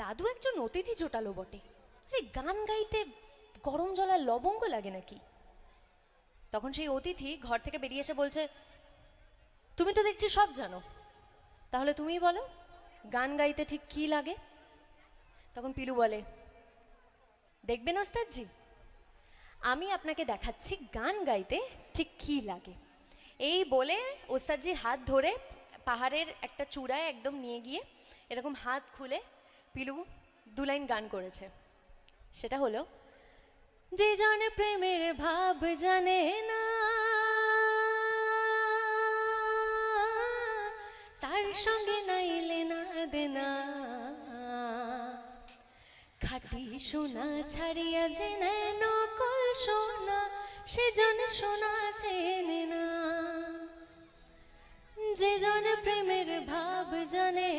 দাদু একজন অতিথি জোটালো বটে, আরে গান গাইতে গরম জল আর লবঙ্গ লাগে নাকি? তখন সেই অতিথি ঘর থেকে বেরিয়ে এসে বলছে, তুমি তো দেখছি সব জানো, তাহলে তুমিই বলো গান গাইতে ঠিক কি লাগে? তখন পিলু বলে, দেখবেন ওস্তাদজি, আমি আপনাকে দেখাচ্ছি গান গাইতে ঠিক কি লাগে। এই বলে ওস্তাদজির হাত ধরে পাহাড়ের একটা চূড়ায় একদম নিয়ে গিয়ে এরকম হাত খুলে পিলু 2 লাইন গান করেছে। সেটা হলো, যে জানে প্রেমের ভাব জানে না, তার সঙ্গে নাইলে না দেনা, খাঁটি সোনা ছাড়িয়া জেনে নকল সোনা, সে জন সোনা চেনে না। যে জন প্রেমের ভাব জানে